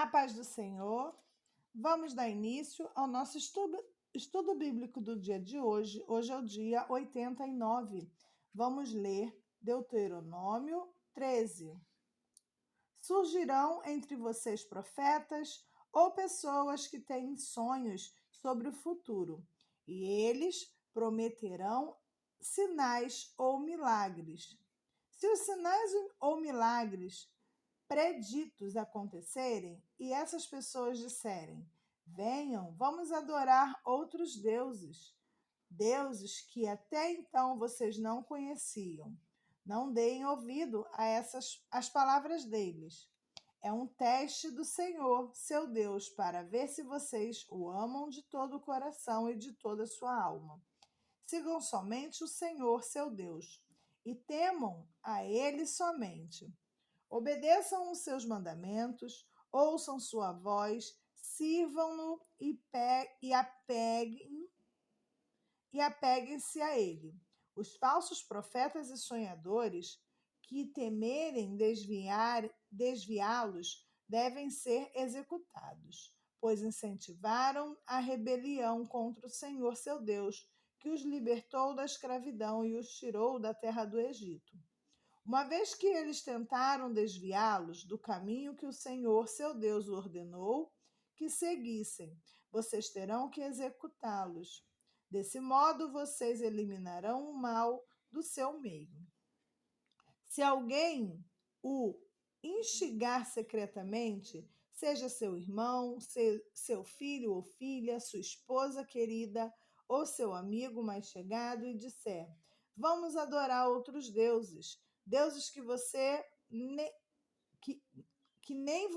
A paz do Senhor. Vamos dar início ao nosso estudo bíblico do dia de hoje. Hoje é o dia 89. Vamos ler Deuteronômio 13. Surgirão entre vocês profetas ou pessoas que têm sonhos sobre o futuro, e eles prometerão sinais ou milagres. Se os sinais ou milagres preditos acontecerem e essas pessoas disserem: venham, vamos adorar outros deuses, deuses que até então vocês não conheciam. Não deem ouvido a as palavras deles. É um teste do Senhor, seu Deus, para ver se vocês o amam de todo o coração e de toda a sua alma. Sigam somente o Senhor, seu Deus, e temam a Ele somente. Obedeçam os seus mandamentos, ouçam sua voz, sirvam-no e apeguem-se a ele. Os falsos profetas e sonhadores que temerem desviá-los devem ser executados, pois incentivaram a rebelião contra o Senhor seu Deus, que os libertou da escravidão e os tirou da terra do Egito. Uma vez que eles tentaram desviá-los do caminho que o Senhor, seu Deus, ordenou que seguissem, vocês terão que executá-los. Desse modo, vocês eliminarão o mal do seu meio. Se alguém o instigar secretamente, seja seu irmão, seu filho ou filha, sua esposa querida ou seu amigo mais chegado, e disser: vamos adorar outros deuses, deuses que você que nem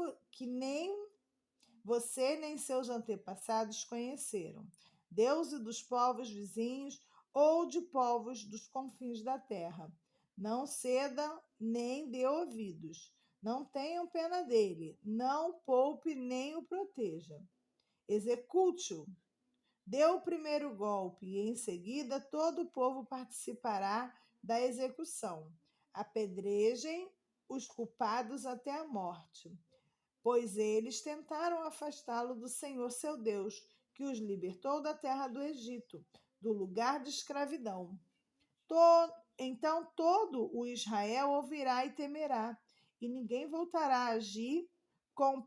você nem seus antepassados conheceram, deuses dos povos vizinhos ou de povos dos confins da terra. Não ceda nem dê ouvidos. Não tenham pena dele. Não poupe nem o proteja. Execute-o. Dê o primeiro golpe e, em seguida, todo o povo participará da execução. Apedrejem os culpados até a morte, pois eles tentaram afastá-lo do Senhor seu Deus, que os libertou da terra do Egito, do lugar de escravidão. Então todo o Israel ouvirá e temerá, e ninguém voltará a agir tão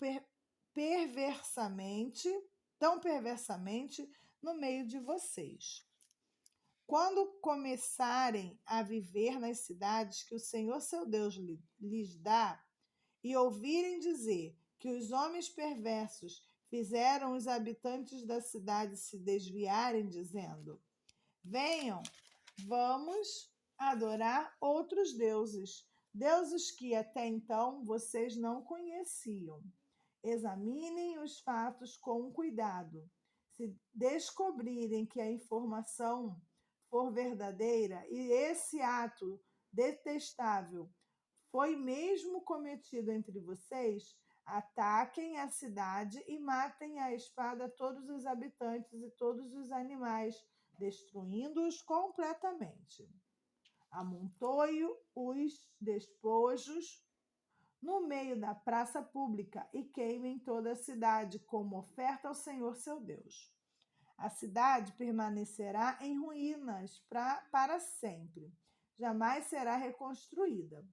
perversamente no meio de vocês. Quando começarem a viver nas cidades que o Senhor seu Deus lhes dá, e ouvirem dizer que os homens perversos fizeram os habitantes da cidade se desviarem, dizendo: venham, vamos adorar outros deuses, deuses que até então vocês não conheciam. Examinem os fatos com cuidado. Se descobrirem que a informação for verdadeira e esse ato detestável foi mesmo cometido entre vocês, ataquem a cidade e matem à espada todos os habitantes e todos os animais, destruindo-os completamente. Amontoe os despojos no meio da praça pública e queimem toda a cidade como oferta ao Senhor seu Deus. A cidade permanecerá em ruínas para sempre. Jamais será reconstruída.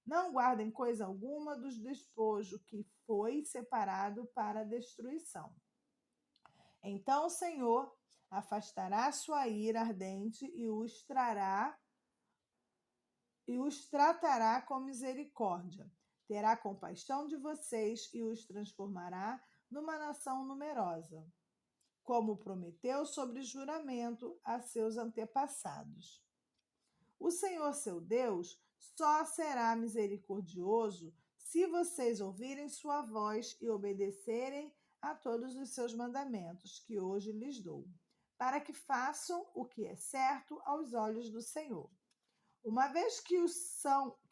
Não guardem coisa alguma dos despojos que foi separado para a destruição. Então o Senhor afastará sua ira ardente e os tratará com misericórdia. Terá compaixão de vocês e os transformará numa nação numerosa, como prometeu sobre juramento a seus antepassados. O Senhor seu Deus só será misericordioso se vocês ouvirem sua voz e obedecerem a todos os seus mandamentos que hoje lhes dou, para que façam o que é certo aos olhos do Senhor. Uma vez que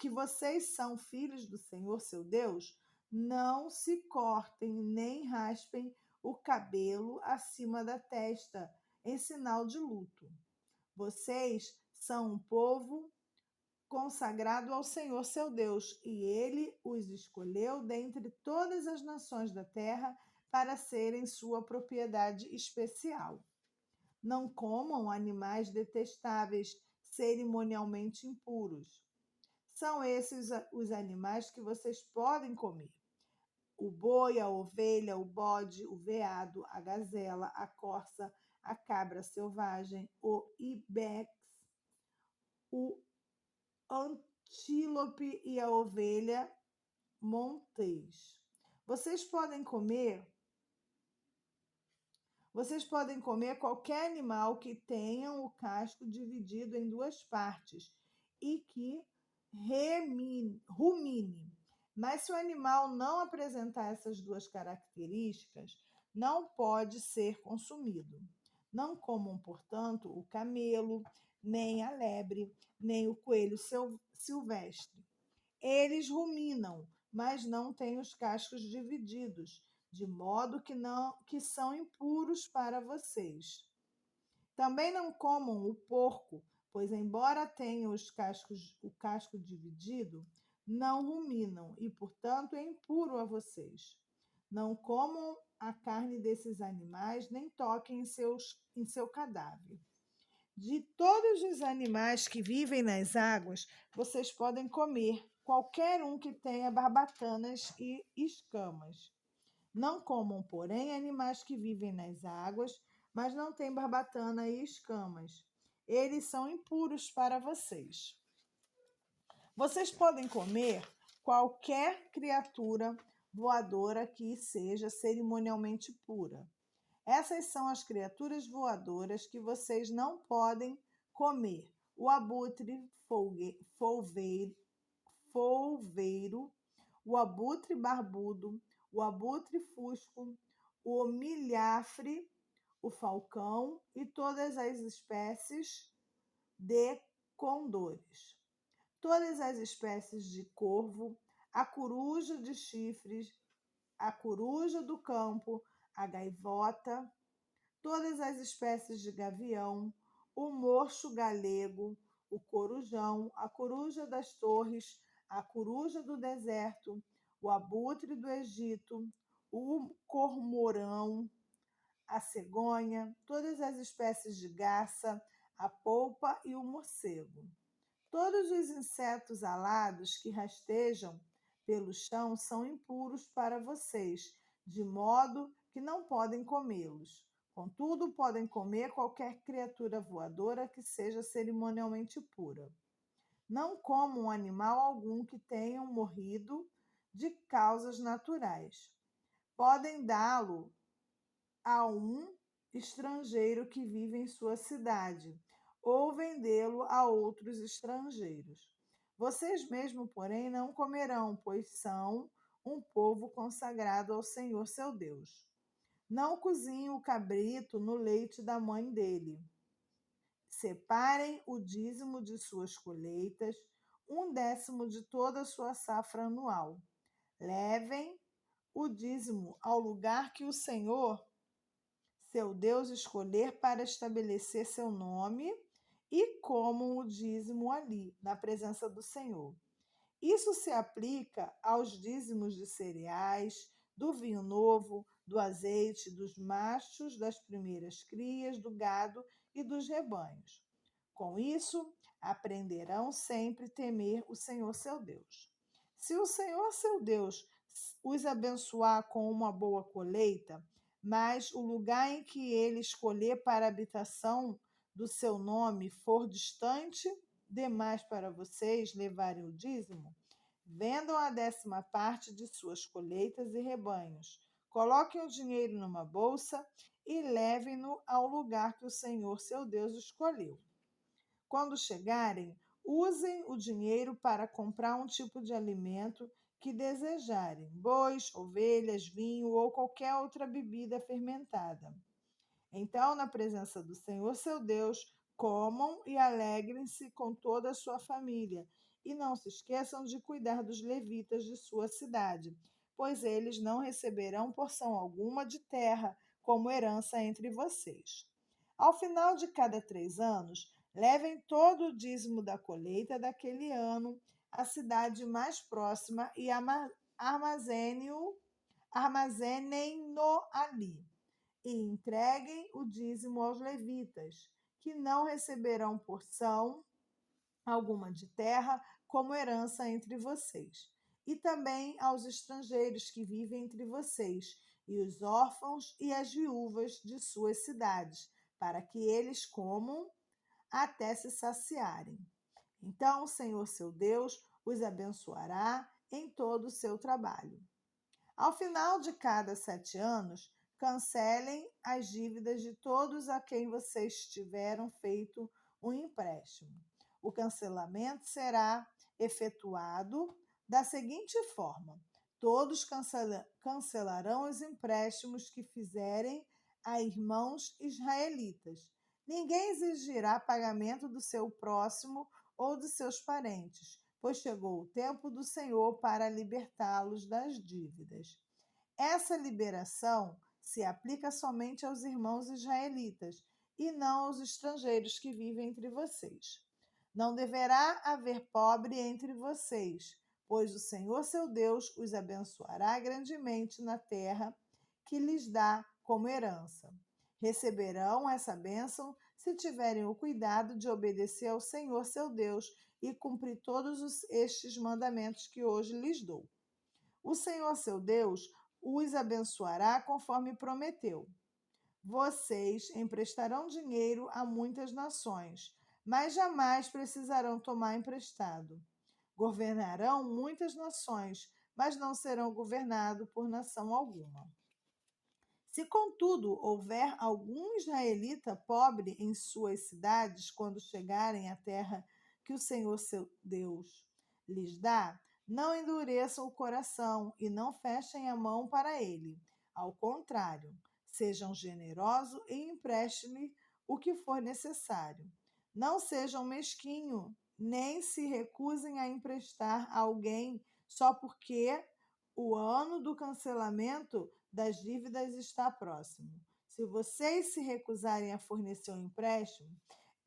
vocês são filhos do Senhor seu Deus, não se cortem nem raspem o cabelo acima da testa em sinal de luto. Vocês são um povo consagrado ao Senhor seu Deus, e ele os escolheu dentre todas as nações da terra para serem sua propriedade especial. Não comam animais detestáveis, cerimonialmente impuros. São esses os animais que vocês podem comer: o boi, a ovelha, o bode, o veado, a gazela, a corça, a cabra selvagem, o ibex, o antílope e a ovelha montês. Vocês podem comer qualquer animal que tenha o casco dividido em duas partes e que rumine. Mas se o animal não apresentar essas duas características, não pode ser consumido. Não comam, portanto, o camelo, nem a lebre, nem o coelho silvestre. Eles ruminam, mas não têm os cascos divididos, de modo que são impuros para vocês. Também não comam o porco, pois embora tenham o casco dividido, não ruminam e, portanto, é impuro a vocês. Não comam a carne desses animais, nem toquem em seu cadáver. De todos os animais que vivem nas águas, vocês podem comer qualquer um que tenha barbatanas e escamas. Não comam, porém, animais que vivem nas águas, mas não têm barbatana e escamas. Eles são impuros para vocês. Vocês podem comer qualquer criatura voadora que seja cerimonialmente pura. Essas são as criaturas voadoras que vocês não podem comer: o abutre folveiro, o abutre barbudo, o abutre fusco, o milhafre, o falcão e todas as espécies de condores, todas as espécies de corvo, a coruja de chifres, a coruja do campo, a gaivota, todas as espécies de gavião, o morcho galego, o corujão, a coruja das torres, a coruja do deserto, o abutre do Egito, o cormorão, a cegonha, todas as espécies de garça, a polpa e o morcego. Todos os insetos alados que rastejam pelo chão são impuros para vocês, de modo que não podem comê-los. Contudo, podem comer qualquer criatura voadora que seja cerimonialmente pura. Não comam animal algum que tenham morrido de causas naturais. Podem dá-lo a um estrangeiro que vive em sua cidade, ou vendê-lo a outros estrangeiros. Vocês mesmos, porém, não comerão, pois são um povo consagrado ao Senhor seu Deus. Não cozinhem o cabrito no leite da mãe dele. Separem o dízimo de suas colheitas, 1/10 de toda a sua safra anual. Levem o dízimo ao lugar que o Senhor seu Deus escolher para estabelecer seu nome e comam o dízimo ali, na presença do Senhor. Isso se aplica aos dízimos de cereais, do vinho novo, do azeite, dos machos, das primeiras crias, do gado e dos rebanhos. Com isso, aprenderão sempre temer o Senhor seu Deus. Se o Senhor seu Deus os abençoar com uma boa colheita, mas o lugar em que ele escolher para a habitação do seu nome for distante demais para vocês levarem o dízimo, vendam a 10ª parte de suas colheitas e rebanhos. Coloquem o dinheiro numa bolsa e levem-no ao lugar que o Senhor seu Deus escolheu. Quando chegarem, usem o dinheiro para comprar um tipo de alimento que desejarem: bois, ovelhas, vinho ou qualquer outra bebida fermentada. Então, na presença do Senhor seu Deus, comam e alegrem-se com toda a sua família. E não se esqueçam de cuidar dos levitas de sua cidade, pois eles não receberão porção alguma de terra como herança entre vocês. Ao final de cada 3 anos, Levem todo o dízimo da colheita daquele ano à cidade mais próxima e armazenem-no ali. E entreguem o dízimo aos levitas, que não receberão porção alguma de terra como herança entre vocês, e também aos estrangeiros que vivem entre vocês, e os órfãos e as viúvas de suas cidades, para que eles comam até se saciarem. Então o Senhor seu Deus os abençoará em todo o seu trabalho. Ao final de cada 7 anos, cancelem as dívidas de todos a quem vocês tiveram feito um empréstimo. O cancelamento será efetuado da seguinte forma: todos cancelarão os empréstimos que fizerem a irmãos israelitas. Ninguém exigirá pagamento do seu próximo ou de seus parentes, pois chegou o tempo do Senhor para libertá-los das dívidas. Essa liberação se aplica somente aos irmãos israelitas e não aos estrangeiros que vivem entre vocês. Não deverá haver pobre entre vocês, pois o Senhor seu Deus os abençoará grandemente na terra que lhes dá como herança. Receberão essa bênção se tiverem o cuidado de obedecer ao Senhor seu Deus e cumprir todos estes mandamentos que hoje lhes dou. O Senhor seu Deus os abençoará conforme prometeu. Vocês emprestarão dinheiro a muitas nações, mas jamais precisarão tomar emprestado. Governarão muitas nações, mas não serão governados por nação alguma. Se, contudo, houver algum israelita pobre em suas cidades quando chegarem à terra que o Senhor seu Deus lhes dá, não endureçam o coração e não fechem a mão para ele. Ao contrário, sejam generosos e emprestem-lhe o que for necessário. Não sejam mesquinhos, nem se recusem a emprestar a alguém só porque o ano do cancelamento das dívidas está próximo. Se vocês se recusarem a fornecer um empréstimo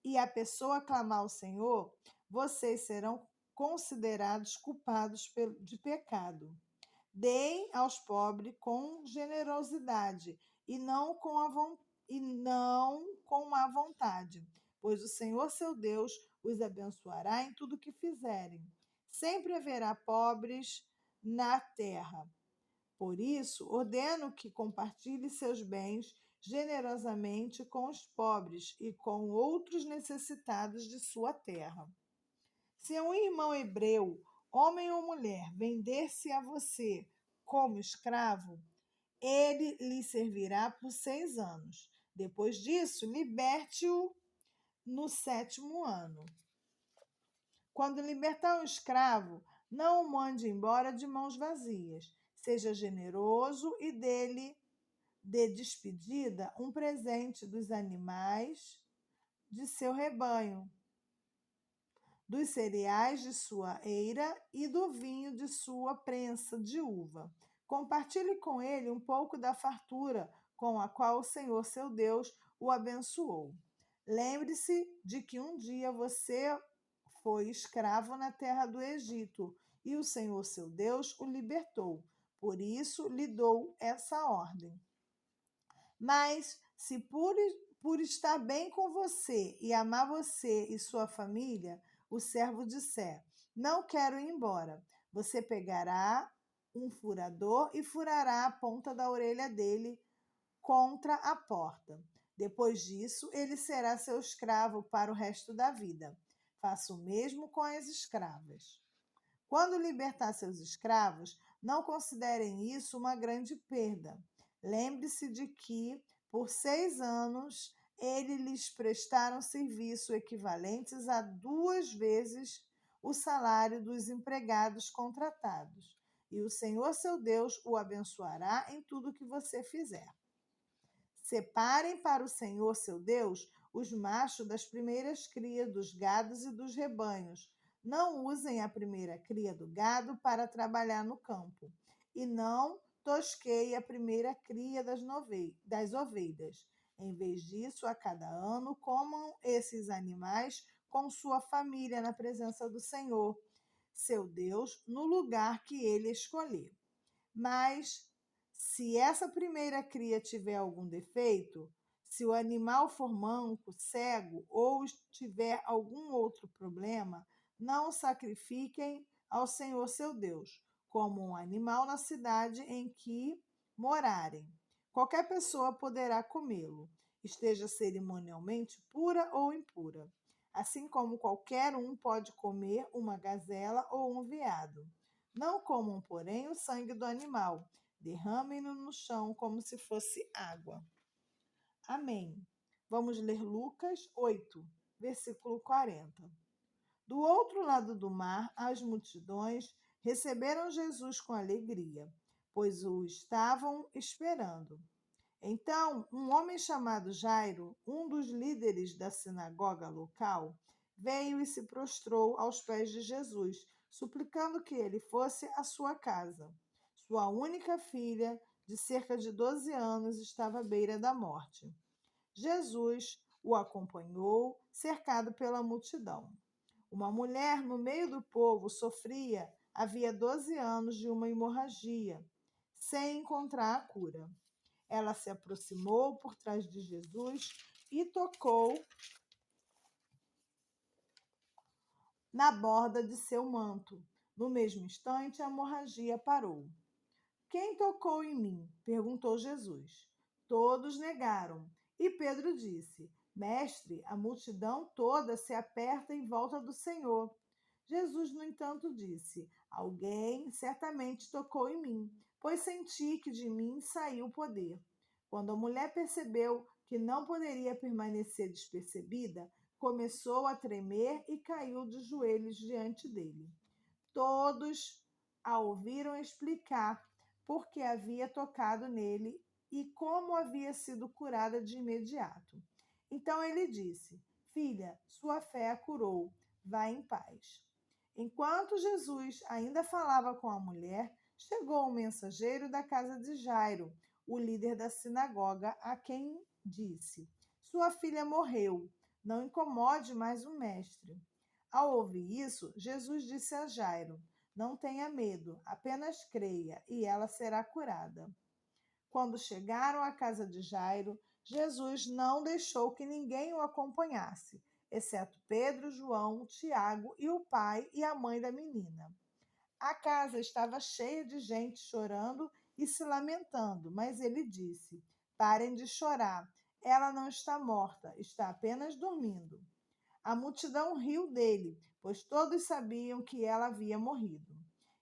e a pessoa clamar ao Senhor, vocês serão considerados culpados de pecado. Deem aos pobres com generosidade e não com má vontade, pois o Senhor seu Deus os abençoará em tudo que fizerem. Sempre haverá pobres na terra. Por isso, ordeno que compartilhe seus bens generosamente com os pobres e com outros necessitados de sua terra. Se um irmão hebreu, homem ou mulher, vender-se a você como escravo, ele lhe servirá por 6 anos. Depois disso, liberte-o no 7º ano. Quando libertar um escravo, não o mande embora de mãos vazias. Seja generoso e dele dê despedida um presente dos animais de seu rebanho, dos cereais de sua eira e do vinho de sua prensa de uva. Compartilhe com ele um pouco da fartura com a qual o Senhor seu Deus o abençoou. Lembre-se de que um dia você foi escravo na terra do Egito e o Senhor seu Deus o libertou. Por isso lhe dou essa ordem. Mas se por estar bem com você e amar você e sua família, o servo disser: não quero ir embora, você pegará um furador e furará a ponta da orelha dele contra a porta. Depois disso, ele será seu escravo para o resto da vida. Faça o mesmo com as escravas. Quando libertar seus escravos, não considerem isso uma grande perda. Lembre-se de que, por 6 anos, eles lhes prestaram serviço equivalentes a 2 vezes o salário dos empregados contratados. E o Senhor seu Deus o abençoará em tudo que você fizer. Separem para o Senhor seu Deus os machos das primeiras crias dos gados e dos rebanhos. Não usem a primeira cria do gado para trabalhar no campo. E não tosqueie a primeira cria das ovelhas. Em vez disso, a cada ano, comam esses animais com sua família na presença do Senhor, seu Deus, no lugar que ele escolher. Mas, se essa primeira cria tiver algum defeito, se o animal for manco, cego ou tiver algum outro problema, não o sacrifiquem ao Senhor seu Deus, como um animal na cidade em que morarem. Qualquer pessoa poderá comê-lo, esteja cerimonialmente pura ou impura. Assim como qualquer um pode comer uma gazela ou um veado. Não comam, porém, o sangue do animal. Derramem-no no chão como se fosse água. Amém. Vamos ler Lucas 8, versículo 40. Do outro lado do mar, as multidões receberam Jesus com alegria, pois o estavam esperando. Então, um homem chamado Jairo, um dos líderes da sinagoga local, veio e se prostrou aos pés de Jesus, suplicando que ele fosse à sua casa. Sua única filha, de cerca de 12 anos, estava à beira da morte. Jesus o acompanhou, cercado pela multidão. Uma mulher no meio do povo sofria havia 12 anos de uma hemorragia, sem encontrar a cura. Ela se aproximou por trás de Jesus e tocou na borda de seu manto. No mesmo instante, a hemorragia parou. Quem tocou em mim? Perguntou Jesus. Todos negaram. E Pedro disse: Mestre, a multidão toda se aperta em volta do Senhor. Jesus, no entanto, disse: Alguém certamente tocou em mim, pois senti que de mim saiu o poder. Quando a mulher percebeu que não poderia permanecer despercebida, começou a tremer e caiu de joelhos diante dele. Todos a ouviram explicar por que havia tocado nele e como havia sido curada de imediato. Então ele disse: Filha, sua fé a curou. Vá em paz. Enquanto Jesus ainda falava com a mulher, chegou um mensageiro da casa de Jairo, o líder da sinagoga, a quem disse: Sua filha morreu. Não incomode mais o mestre. Ao ouvir isso, Jesus disse a Jairo: Não tenha medo, apenas creia, e ela será curada. Quando chegaram à casa de Jairo, Jesus não deixou que ninguém o acompanhasse, exceto Pedro, João, Tiago e o pai e a mãe da menina. A casa estava cheia de gente chorando e se lamentando, mas ele disse: Parem de chorar. Ela não está morta, está apenas dormindo. A multidão riu dele, pois todos sabiam que ela havia morrido.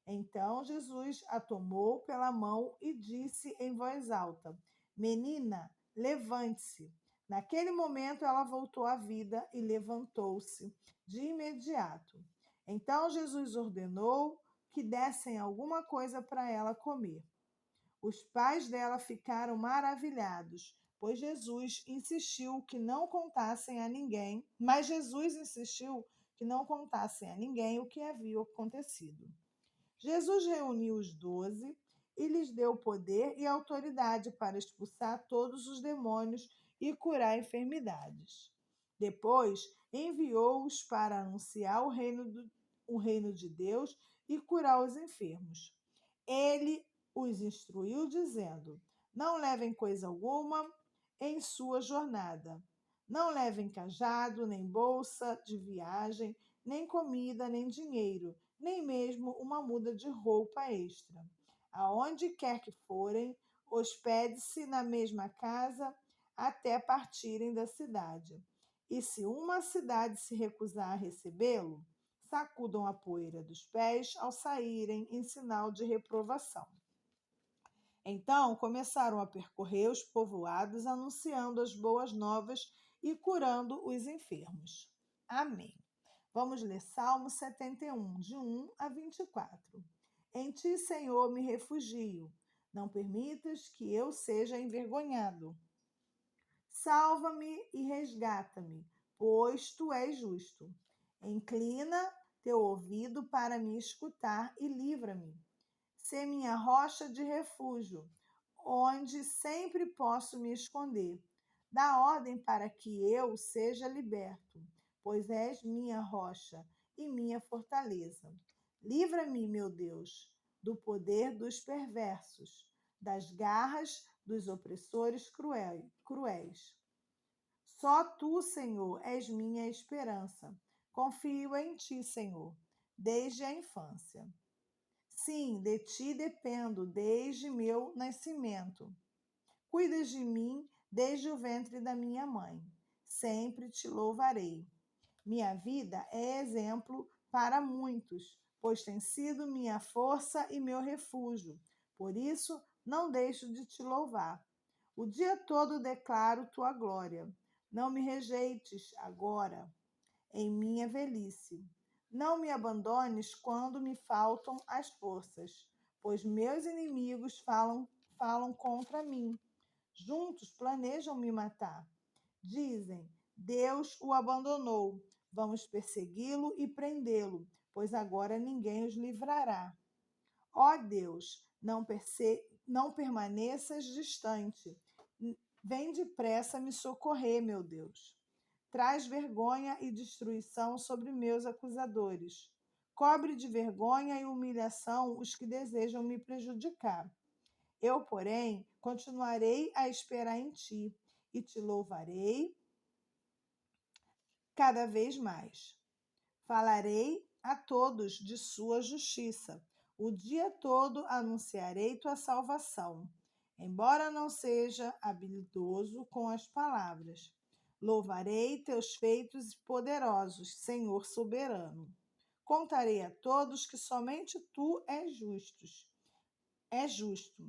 Então Jesus a tomou pela mão e disse em voz alta: Menina, levante-se. Naquele momento ela voltou à vida e levantou-se de imediato. Então Jesus ordenou que dessem alguma coisa para ela comer. Os pais dela ficaram maravilhados, pois Jesus insistiu que não contassem a ninguém, mas Jesus insistiu que não contassem a ninguém o que havia acontecido. Jesus reuniu os 12 e lhes deu poder e autoridade para expulsar todos os demônios e curar enfermidades. Depois, enviou-os para anunciar o reino de Deus e curar os enfermos. Ele os instruiu, dizendo: Não levem coisa alguma em sua jornada. Não levem cajado, nem bolsa de viagem, nem comida, nem dinheiro, nem mesmo uma muda de roupa extra. Aonde quer que forem, hospede-se na mesma casa até partirem da cidade. E se uma cidade se recusar a recebê-lo, sacudam a poeira dos pés ao saírem em sinal de reprovação. Então começaram a percorrer os povoados, anunciando as boas novas e curando os enfermos. Amém. Vamos ler Salmo 71, de 1 a 24. Em ti, Senhor, me refugio. Não permitas que eu seja envergonhado. Salva-me e resgata-me, pois tu és justo. Inclina teu ouvido para me escutar e livra-me. Sê minha rocha de refúgio, onde sempre posso me esconder. Dá ordem para que eu seja liberto, pois és minha rocha e minha fortaleza. Livra-me, meu Deus, do poder dos perversos, das garras dos opressores cruéis. Só tu, Senhor, és minha esperança. Confio em ti, Senhor, desde a infância. Sim, de ti dependo desde meu nascimento. Cuidas de mim desde o ventre da minha mãe. Sempre te louvarei. Minha vida é exemplo para muitos, pois tem sido minha força e meu refúgio. Por isso, não deixo de te louvar. O dia todo declaro tua glória. Não me rejeites agora, em minha velhice. Não me abandones quando me faltam as forças, pois meus inimigos falam contra mim. Juntos planejam me matar. Dizem: Deus o abandonou. Vamos persegui-lo e prendê-lo, pois agora ninguém os livrará. Ó Deus, não permaneças distante. Vem depressa me socorrer, meu Deus. Traz vergonha e destruição sobre meus acusadores. Cobre de vergonha e humilhação os que desejam me prejudicar. Eu, porém, continuarei a esperar em ti e te louvarei cada vez mais. Falarei a todos de sua justiça. O dia todo anunciarei tua salvação. Embora não seja habilidoso com as palavras, louvarei teus feitos poderosos, Senhor soberano. Contarei a todos que somente tu és justo.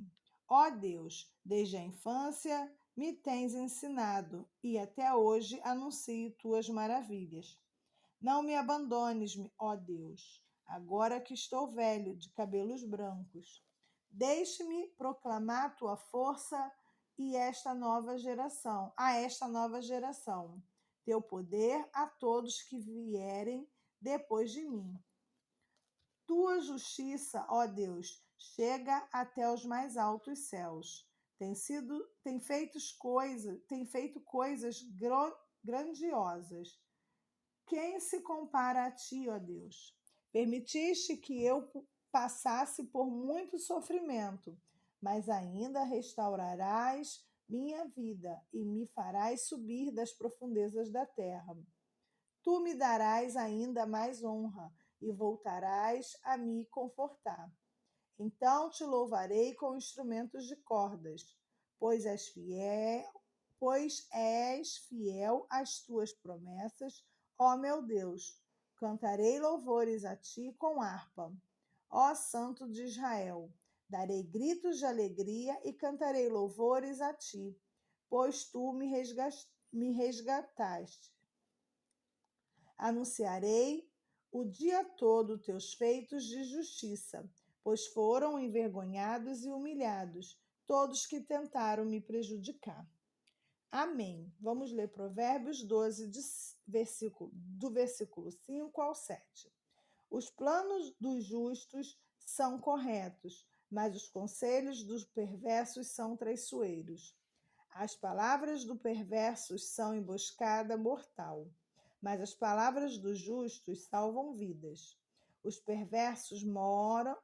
Ó Deus, desde a infância me tens ensinado e até hoje anuncio tuas maravilhas. Não me abandones, ó Deus, agora que estou velho, de cabelos brancos. Deixe-me proclamar tua força a esta nova geração, teu poder a todos que vierem depois de mim. Tua justiça, ó Deus, chega até os mais altos céus. Tem feito coisas grandiosas. Quem se compara a ti, ó Deus? Permitiste que eu passasse por muito sofrimento, mas ainda restaurarás minha vida e me farás subir das profundezas da terra. Tu me darás ainda mais honra e voltarás a me confortar. Então te louvarei com instrumentos de cordas, pois és fiel às tuas promessas, ó meu Deus. Cantarei louvores a ti com harpa, ó Santo de Israel. Darei gritos de alegria e cantarei louvores a ti, pois tu me resgataste. Anunciarei o dia todo teus feitos de justiça, pois foram envergonhados e humilhados todos que tentaram me prejudicar. Amém. Vamos ler Provérbios 12, do versículo 5 ao 7. Os planos dos justos são corretos, mas os conselhos dos perversos são traiçoeiros. As palavras do perverso são emboscada mortal, mas as palavras dos justos salvam vidas. Os perversos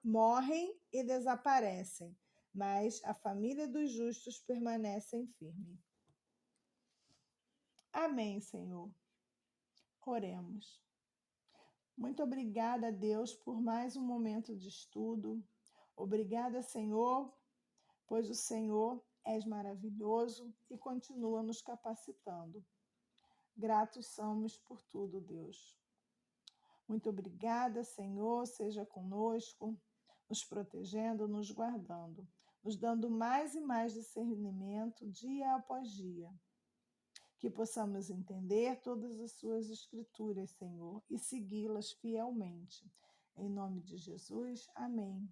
morrem e desaparecem, mas a família dos justos permanece firme. Amém, Senhor. Oremos. Muito obrigada, Deus, por mais um momento de estudo. Obrigada, Senhor, pois o Senhor és maravilhoso e continua nos capacitando. Gratos somos por tudo, Deus. Muito obrigada, Senhor, seja conosco, nos protegendo, nos guardando, nos dando mais e mais discernimento dia após dia. Que possamos entender todas as suas escrituras, Senhor, e segui-las fielmente. Em nome de Jesus, amém.